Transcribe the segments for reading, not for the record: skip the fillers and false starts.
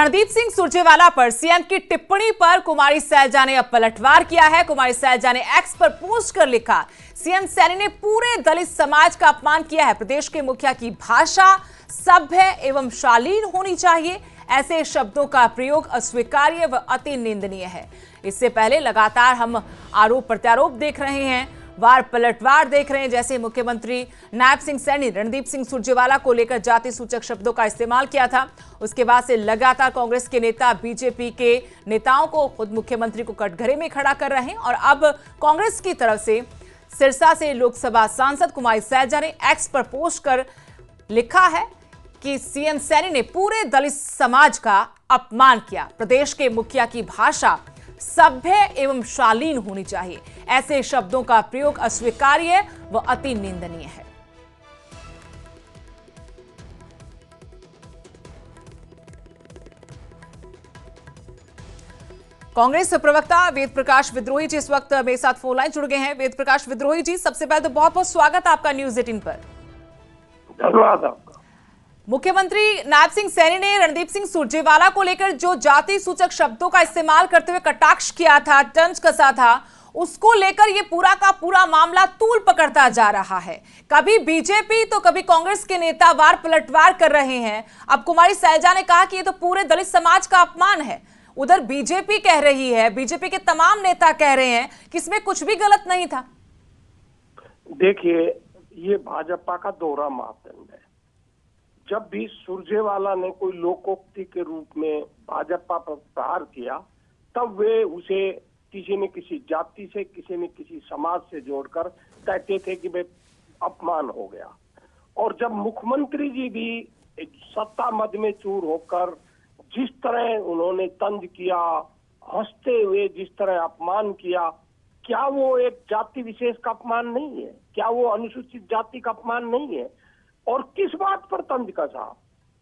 रणदीप सिंह सुरजेवाला पर सीएम की टिप्पणी पर कुमारी सैलजा ने अब पलटवार किया है। कुमारी सैलजा ने एक्स पर पोस्ट कर लिखा, सीएम सैनी ने पूरे दलित समाज का अपमान किया है। प्रदेश के मुखिया की भाषा सभ्य एवं शालीन होनी चाहिए। ऐसे शब्दों का प्रयोग अस्वीकार्य व अति निंदनीय है। इससे पहले लगातार हम आरोप प्रत्यारोप देख रहे हैं, वार पलटवार देख रहे हैं। जैसे मुख्यमंत्री नायब सिंह सैनी रणदीप सिंह सुरजेवाला को लेकर जाति सूचक शब्दों का इस्तेमाल किया था, उसके बाद से लगातार कांग्रेस के नेता बीजेपी के नेताओं को खुद मुख्यमंत्री को कटघरे में खड़ा कर रहे हैं। और अब कांग्रेस की तरफ से सिरसा से लोकसभा सांसद कुमारी सैलजा ने एक्स पर पोस्ट कर लिखा है कि सीएम सैनी ने पूरे दलित समाज का अपमान किया। प्रदेश के मुखिया की भाषा सभ्य एवं शालीन होनी चाहिए। ऐसे शब्दों का प्रयोग अस्वीकार्य व अति निंदनीय है। कांग्रेस प्रवक्ता वेद प्रकाश विद्रोही जी इस वक्त मेरे साथ फोन लाइन जुड़ गए हैं। वेद प्रकाश विद्रोही जी, सबसे पहले तो बहुत बहुत स्वागत आपका न्यूज 18 पर। धन्यवाद आपका। मुख्यमंत्री नायब सिंह सैनी ने रणदीप सिंह सुरजेवाला को लेकर जो जाति सूचक शब्दों का इस्तेमाल करते हुए कटाक्ष किया था, तंज कसा था, उसको लेकर ये पूरा का पूरा मामला तूल पकड़ता जा रहा है। कभी बीजेपी तो कभी कांग्रेस के नेता वार पलटवार कर रहे हैं। अब कुमारी सैलजा ने कहा कि ये तो पूरे दलित समाज का अपमान है। उधर बीजेपी कह रही है, बीजेपी के तमाम नेता कह रहे हैं कि इसमें कुछ भी गलत नहीं था। देखिए, ये भाजपा का दोहरा मापदंड है। जब भी सुरजेवाला ने कोई लोकोक्ति के रूप में भाजपा पर प्रहार किया, तब वे उसे किसी न किसी जाति से, किसी न किसी समाज से जोड़कर कहते थे कि भाई अपमान हो गया। और जब मुख्यमंत्री जी भी सत्ता मद में चूर होकर जिस तरह उन्होंने तंज किया, हंसते हुए जिस तरह अपमान किया, क्या वो एक जाति विशेष का अपमान नहीं है? क्या वो अनुसूचित जाति का अपमान नहीं है? और किस बात पर तंज कसा?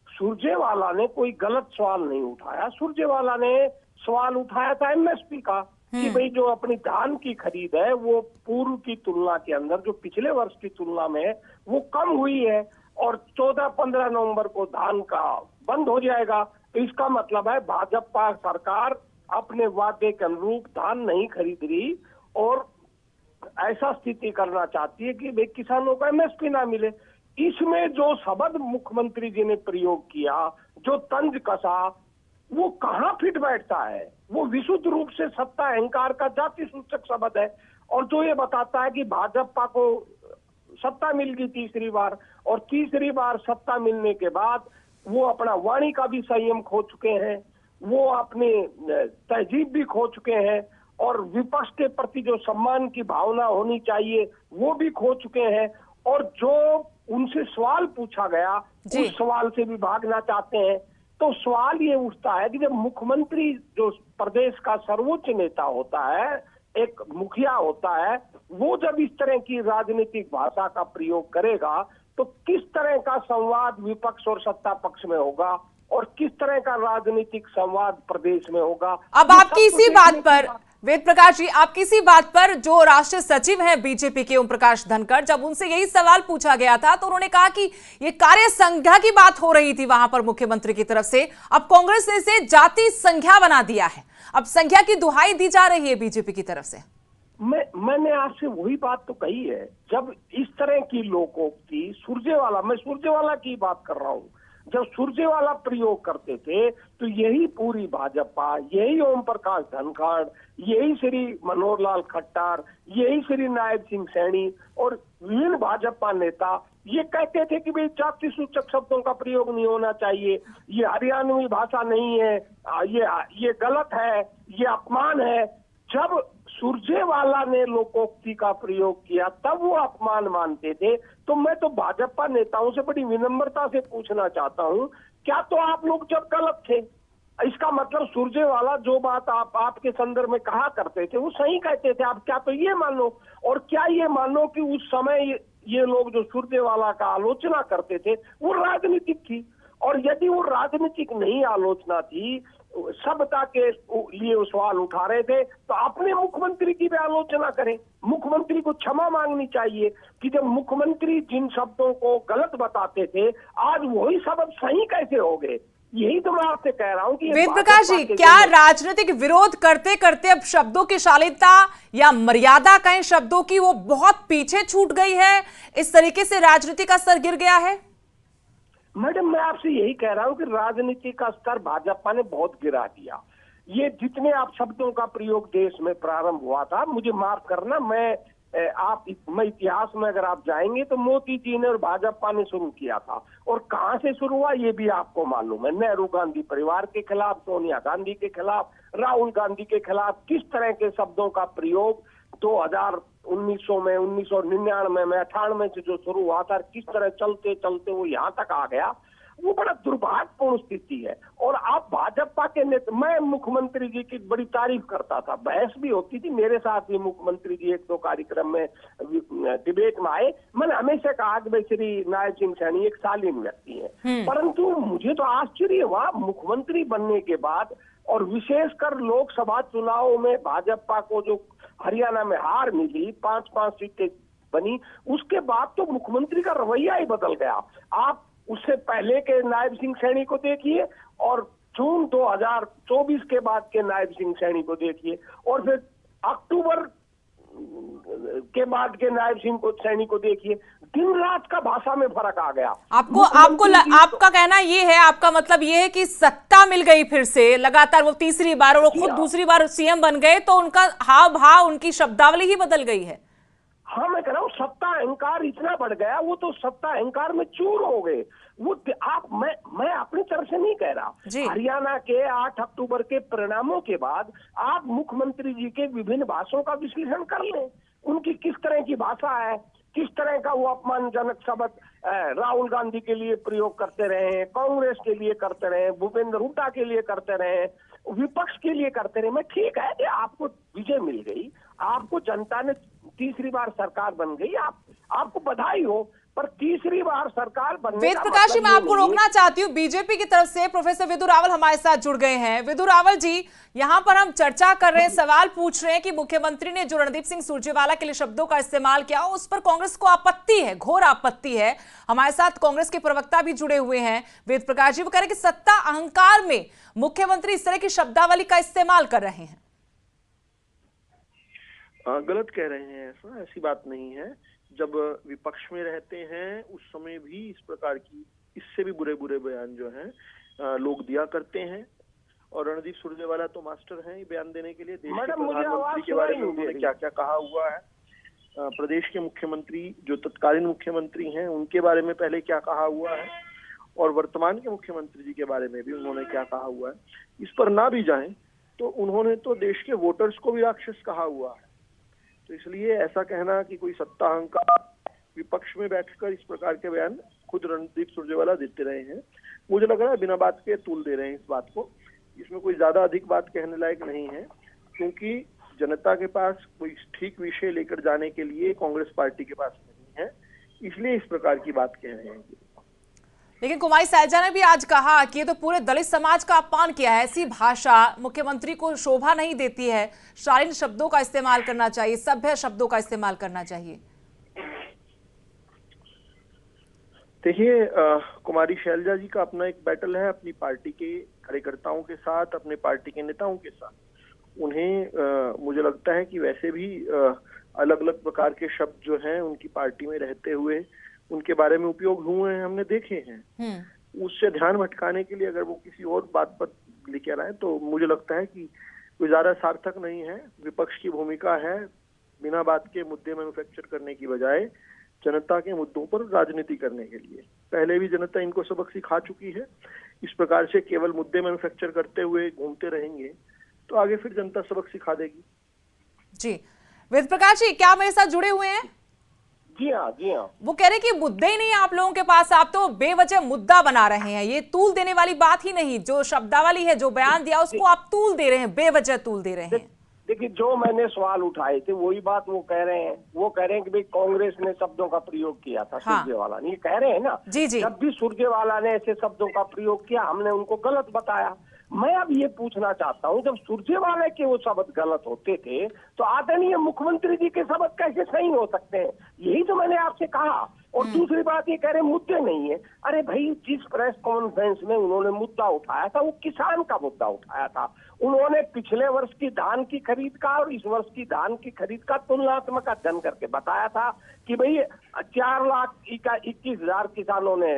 सुरजेवाला ने कोई गलत सवाल नहीं उठाया। सुरजेवाला ने सवाल उठाया था एमएसपी का कि भाई जो अपनी धान की खरीद है वो पूर्व की तुलना के अंदर, जो पिछले वर्ष की तुलना में वो कम हुई है और 14-15 नवंबर को धान का बंद हो जाएगा। तो इसका मतलब है भाजपा सरकार अपने वादे के अनुरूप धान नहीं खरीद रही और ऐसा स्थिति करना चाहती है कि भाई किसानों को एमएसपी ना मिले। इसमें जो शब्द मुख्यमंत्री जी ने प्रयोग किया, जो तंज कसा, वो कहाँ फिट बैठता है? वो विशुद्ध रूप से सत्ता अहंकार का जाति सूचक शब्द है और जो ये बताता है कि भाजपा को सत्ता मिल गई तीसरी बार, और तीसरी बार सत्ता मिलने के बाद वो अपना वाणी का भी संयम खो चुके हैं, वो अपनी तहजीब भी खो चुके हैं और विपक्ष के प्रति जो सम्मान की भावना होनी चाहिए वो भी खो चुके हैं। और जो उनसे सवाल पूछा गया उस सवाल से भी भागना चाहते हैं। तो सवाल ये उठता है कि जब मुख्यमंत्री जो प्रदेश का सर्वोच्च नेता होता है, एक मुखिया होता है, वो जब इस तरह की राजनीतिक भाषा का प्रयोग करेगा तो किस तरह का संवाद विपक्ष और सत्ता पक्ष में होगा और किस तरह का राजनीतिक संवाद प्रदेश में होगा। अब आपकी इसी बात पर वेद प्रकाश जी, आपकी इसी बात पर जो राष्ट्रीय सचिव हैं बीजेपी के ओम प्रकाश धनखड़, जब उनसे यही सवाल पूछा गया था तो उन्होंने कहा कि ये कार्य संज्ञा की बात हो रही थी वहां पर मुख्यमंत्री की तरफ से। अब कांग्रेस ने इसे जाति संज्ञा बना दिया है। अब संज्ञा की दुहाई दी जा रही है बीजेपी की तरफ से। मैंने आपसे वही बात तो कही है। जब इस तरह की लोकोक्ति मैं सुरजेवाला की बात कर रहा हूँ, जब सुरजेवाला प्रयोग करते थे तो यही पूरी भाजपा, यही ओम प्रकाश धनखड़, यही श्री मनोहर लाल खट्टर, यही श्री नायब सिंह सैनी और विभिन्न भाजपा नेता ये कहते थे कि भाई जाति सूचक शब्दों का प्रयोग नहीं होना चाहिए, ये हरियाणवी भाषा नहीं है, ये गलत है, ये अपमान है। जब सुरजेवाला ने लोकोक्ति का प्रयोग किया तब वो अपमान मानते थे। तो मैं तो भाजपा नेताओं से बड़ी विनम्रता से पूछना चाहता हूँ, क्या तो आप लोग जब गलत थे? इसका मतलब सुरजेवाला जो बात आपके संदर्भ में कहा करते थे वो सही कहते थे। आप क्या तो ये मान लो, और क्या ये मानो कि उस समय ये लोग जो सुरजेवाला का आलोचना करते थे वो राजनीतिक थी? और यदि वो राजनीतिक नहीं आलोचना थी, सभ्यता के लिए वो सवाल उठा रहे थे, तो अपने मुख्यमंत्री की भी आलोचना करें। मुख्यमंत्री को क्षमा मांगनी चाहिए कि जब मुख्यमंत्री जिन शब्दों को गलत बताते थे आज वही शब्द सही कैसे हो गए। यही तो मैं आपसे कह रहा हूँ कि वेद प्रकाश जी, क्या राजनीतिक विरोध करते करते अब शब्दों की शालीनता या मर्यादा कहें शब्दों की, वो बहुत पीछे छूट गई है? इस तरीके से राजनीति का स्तर गिर गया है? मैडम, मैं आपसे यही कह रहा हूँ कि राजनीति का स्तर भाजपा ने बहुत गिरा दिया। ये जितने आप शब्दों का प्रयोग देश में प्रारंभ हुआ था, मुझे माफ करना, मैं इतिहास में अगर आप जाएंगे तो मोदी जी ने और भाजपा ने शुरू किया था। और कहां से शुरू हुआ ये भी आपको मालूम है। नेहरू गांधी परिवार के खिलाफ, सोनिया गांधी के खिलाफ, राहुल गांधी के खिलाफ किस तरह के शब्दों का प्रयोग 1900 में, 1999 में, 98 से जो शुरू हुआ था, किस तरह चलते चलते वो यहाँ तक आ गया, वो बड़ा दुर्भाग्यपूर्ण स्थिति है। और आप भाजपा के नेता, मैं मुख्यमंत्री जी की बड़ी तारीफ करता था, बहस भी होती थी मेरे साथ भी, मुख्यमंत्री जी एक दो कार्यक्रम में डिबेट में आए। मैंने हमेशा कहा कि भाई श्री नायब सिंह सैनी एक शालीन व्यक्ति है, परंतु मुझे तो आश्चर्य हुआ मुख्यमंत्री बनने के बाद, और विशेषकर लोकसभा चुनाव में भाजपा को जो हरियाणा में हार मिली, 5-5 सीटें बनी, उसके बाद तो मुख्यमंत्री का रवैया ही बदल गया। आप उससे पहले के नायब सिंह सैनी को देखिए और जून 2024 के बाद के नायब सिंह सैनी को देखिए, और फिर अक्टूबर के बाद के नायब सिंह सैनी को देखिए। दिन रात का भाषा में फर्क आ गया। आपका कहना ये है, आपका मतलब ये है कि सत्ता मिल गई फिर से लगातार, वो तीसरी बार, और वो खुद दूसरी बार सीएम बन गए, तो उनका हाव भाव, उनकी शब्दावली ही बदल गई है। हाँ, मैं कह रहा हूँ सत्ता अहंकार इतना बढ़ गया, वो तो सत्ता अहंकार में चूर हो गए। वो आप मैं अपनी तरफ से नहीं कह रहा। हरियाणा के 8 अक्टूबर के परिणामों के बाद आप मुख्यमंत्री जी के विभिन्न भाषणों का विश्लेषण कर लें। उनकी किस तरह की भाषा है, किस तरह का वो अपमानजनक शब्द राहुल गांधी के लिए प्रयोग करते रहे, कांग्रेस के लिए करते रहे, भूपेंद्र हुड्डा के लिए करते रहे, विपक्ष के लिए करते रहे। मैं ठीक है कि आपको विजय मिल गई, आपको जनता ने तीसरी बार सरकार बन गई, आपको बधाई हो, पर तीसरी बार सरकार बनने वेद प्रकाश जी, मैं आपको रोकना चाहती हूँ। बीजेपी की तरफ से प्रोफेसर विदु रावल हमारे साथ जुड़ गए हैं। विदु रावल जी, यहाँ पर हम चर्चा कर रहे हैं, सवाल पूछ रहे हैं कि मुख्यमंत्री ने जो रणदीप सिंह सुरजेवाला के लिए शब्दों का इस्तेमाल किया, उस पर कांग्रेस को आपत्ति है, घोर आपत्ति है। हमारे साथ कांग्रेस के प्रवक्ता भी जुड़े हुए हैं, वेद प्रकाश जी। वो कह रहे हैं कि सत्ता अहंकार में मुख्यमंत्री इस तरह की शब्दावली का इस्तेमाल कर रहे हैं। गलत कह रहे हैं, ऐसी बात नहीं है। जब विपक्ष में रहते हैं उस समय भी इस प्रकार की, इससे भी बुरे बुरे बयान जो हैं लोग दिया करते हैं। और रणदीप सुरजेवाला तो मास्टर हैं बयान देने के लिए। देश के प्रधानमंत्री के बारे में उन्होंने क्या क्या कहा हुआ है, प्रदेश के मुख्यमंत्री जो तत्कालीन मुख्यमंत्री हैं उनके बारे में पहले क्या कहा हुआ है, और वर्तमान के मुख्यमंत्री जी के बारे में भी उन्होंने क्या कहा हुआ है, इस पर ना भी जाएं तो उन्होंने तो देश के वोटर्स को भी राक्षस कहा हुआ है। तो इसलिए ऐसा कहना कि कोई सत्ता अहंकार, विपक्ष में बैठकर इस प्रकार के बयान खुद रणदीप सुरजेवाला देते रहे हैं, मुझे लग रहा है बिना बात के तूल दे रहे हैं इस बात को। इसमें कोई ज्यादा अधिक बात कहने लायक नहीं है, क्योंकि जनता के पास कोई ठीक विषय लेकर जाने के लिए कांग्रेस पार्टी के पास नहीं है, इसलिए इस प्रकार की बात कह रहे हैं। लेकिन कुमारी सैलजा ने भी आज कहा कि ये तो पूरे दलित समाज का अपमान किया है, ऐसी भाषा मुख्यमंत्री को शोभा नहीं देती है, शालीन शब्दों का इस्तेमाल करना चाहिए, सभ्य शब्दों का इस्तेमाल करना चाहिए। देखिए, कुमारी शैलजा जी का अपना एक बैटल है अपनी पार्टी के कार्यकर्ताओं के साथ, अपने पार्टी के नेताओं के साथ। उन्हें मुझे लगता है कि वैसे भी अलग अलग प्रकार के शब्द जो हैं उनकी पार्टी में रहते हुए उनके बारे में उपयोग हुए हैं, हमने देखे हैं। उससे ध्यान भटकाने के लिए अगर वो किसी और बात पर लेकर आए तो मुझे लगता है कि कोई ज्यादा सार्थक नहीं है। विपक्ष की भूमिका है बिना बात के मुद्दे मैन्युफैक्चर करने की बजाय जनता के मुद्दों पर राजनीति करने के लिए। पहले भी जनता इनको सबक सिखा चुकी है। इस प्रकार से केवल मुद्दे मैन्युफैक्चर करते हुए घूमते रहेंगे तो आगे फिर जनता सबक सिखा देगी। जी, वेद प्रकाश जी क्या मेरे साथ जुड़े हुए हैं? जी हाँ, जी हाँ। वो कह रहे कि मुद्दे ही नहीं है आप लोगों के पास, आप तो बेवजह मुद्दा बना रहे हैं। ये तूल देने वाली बात ही नहीं, जो शब्दावली है, जो बयान दिया उसको आप तूल दे रहे हैं, बेवजह तूल दे रहे हैं। देखिए, जो मैंने सवाल उठाए थे वही बात वो कह रहे हैं। वो कह रहे हैं कि भाई कांग्रेस ने शब्दों का प्रयोग किया था। हाँ। सुरजेवाला ने, ये कह रहे हैं ना। जी जी। जब भी सुरजेवाला ने ऐसे शब्दों का प्रयोग किया हमने उनको गलत बताया। मैं अब ये पूछना चाहता हूँ, जब सुरजेवाला के वो शब्द गलत होते थे तो आदरणीय मुख्यमंत्री जी के शब्द कैसे सही हो सकते हैं? यही तो मैंने आपसे कहा और दूसरी बात ये कह रहे मुद्दे नहीं है। अरे भाई, जिस प्रेस कॉन्फ्रेंस में उन्होंने मुद्दा उठाया था वो किसान का मुद्दा उठाया था। उन्होंने पिछले वर्ष की धान की खरीद का और इस वर्ष की धान की खरीद का तुलनात्मक अध्ययन करके बताया था कि भाई 4,21,000 किसानों ने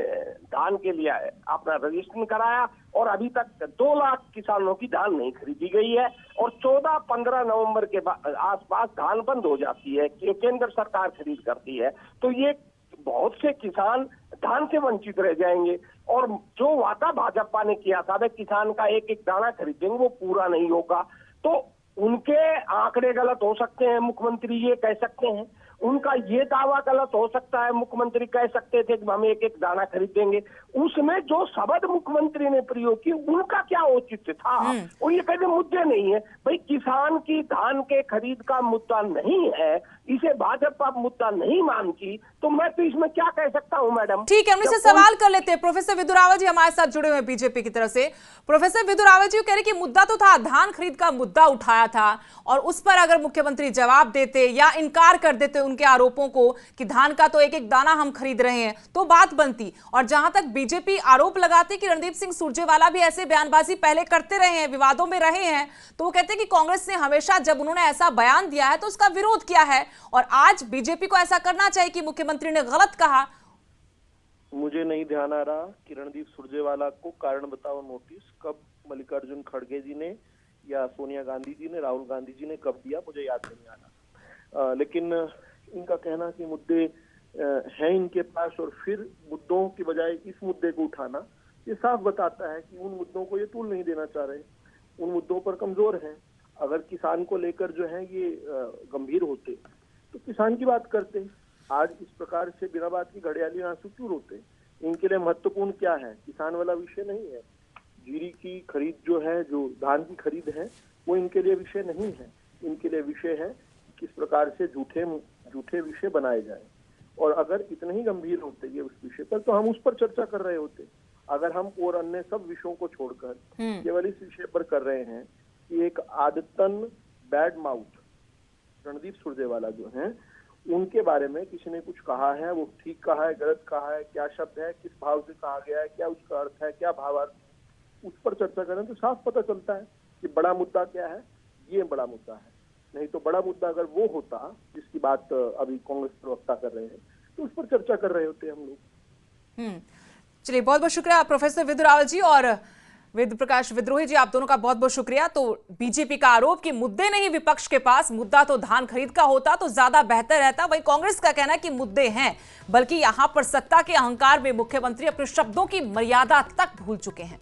धान के लिए अपना रजिस्ट्रेशन कराया और अभी तक 2 लाख किसानों की धान नहीं खरीदी गई है और 14-15 नवंबर के आसपास धान बंद हो जाती है, केंद्र सरकार खरीद करती है। तो ये बहुत से किसान धान से वंचित रह जाएंगे और जो वादा भाजपा ने किया था वे किसान का एक एक दाना खरीदेंगे वो पूरा नहीं होगा। तो उनके आंकड़े गलत हो सकते हैं, मुख्यमंत्री ये कह सकते हैं, उनका ये दावा गलत हो सकता है, मुख्यमंत्री कह सकते थे कि हम एक एक दाना खरीदेंगे। उसमें जो शब्द मुख्यमंत्री ने प्रयोग की उनका क्या औचित्य था? वो ये कहते मुद्दे नहीं है। भाई, किसान की धान के खरीद का मुद्दा नहीं है, इसे भाजपा मुद्दा नहीं मानती, तो मैं तो इसमें क्या कह सकता हूँ मैडम। ठीक है, हम इसे सवाल कर लेते हैं। प्रोफेसर विदु रावत जी हमारे साथ जुड़े हुए हैं बीजेपी की तरफ से। प्रोफेसर विदु रावत जी कह रहे कि मुद्दा तो था, धान खरीद का मुद्दा उठाया था और उस पर अगर मुख्यमंत्री जवाब देते या इनकार कर देते उनके आरोपों को कि धान का तो एक एक दाना हम खरीद रहे हैं तो बात बनती। और जहां तक बीजेपी आरोप लगाती कि रणदीप सिंह सुरजेवाला भी ऐसे बयानबाजी पहले करते रहे हैं, विवादों में रहे हैं, तो वो कहते हैं कि कांग्रेस ने हमेशा जब उन्होंने ऐसा बयान दिया है तो उसका विरोध किया है और आज बीजेपी को ऐसा करना चाहिए कि मुख्यमंत्री ने गलत कहा। मुझे नहीं ध्यान आ रहा कि रणदीप सुरजेवाला को कारण बताओ नोटिस कब मल्लिकार्जुन खड़गे जी ने या सोनिया गांधी जी ने, राहुल गांधी जी ने कब दिया, मुझे याद नहीं आ रहा। लेकिन इनका कहना कि मुद्दे हैं इनके पास और फिर मुद्दों की बजाय इस मुद्दे को उठाना, ये साफ बताता है कि उन मुद्दों को ये तूल नहीं देना चाह रहे, उन मुद्दों पर कमजोर हैं। अगर किसान को लेकर जो है ये गंभीर होते तो किसान की बात करते। आज इस प्रकार से बिना बात की घड़ियाली आंसू क्यों रोते? इनके लिए महत्वपूर्ण क्या है? किसान वाला विषय नहीं है। जीरी की खरीद जो है, जो धान की खरीद है, वो इनके लिए विषय नहीं है। इनके लिए विषय है किस प्रकार से झूठे विषय बनाए जाए। और अगर इतने ही गंभीर होते ये उस विषय पर तो हम उस पर चर्चा कर रहे होते। अगर हम और अन्य सब विषयों को छोड़कर केवल इस विषय पर कर रहे हैं कि एक आदतन बैड माउथ रणदीप सुरजेवाला जो है उनके बारे में किसी ने कुछ कहा है, वो ठीक कहा है, गलत कहा है, क्या शब्द है, किस भाव से कहा गया है, क्या उसका अर्थ है, क्या भावार्थ, उस पर चर्चा करें तो साफ पता चलता है कि बड़ा मुद्दा क्या है। ये बड़ा मुद्दा है। नहीं तो बड़ा मुद्दा अगर वो होता जिसकी बात अभी कांग्रेस प्रवक्ता कर रहे हैं तो उस पर चर्चा कर रहे होते हम लोग। चलिए, बहुत बहुत शुक्रिया प्रोफेसर विदु रावत जी और वेद प्रकाश विद्रोही जी, आप दोनों का बहुत बहुत शुक्रिया। तो बीजेपी का आरोप कि मुद्दे नहीं विपक्ष के पास, मुद्दा तो धान खरीद का होता तो ज्यादा बेहतर रहता। वही कांग्रेस का कहना है कि मुद्दे हैं, बल्कि यहां पर सत्ता के अहंकार में मुख्यमंत्री अपने शब्दों की मर्यादा तक भूल चुके हैं।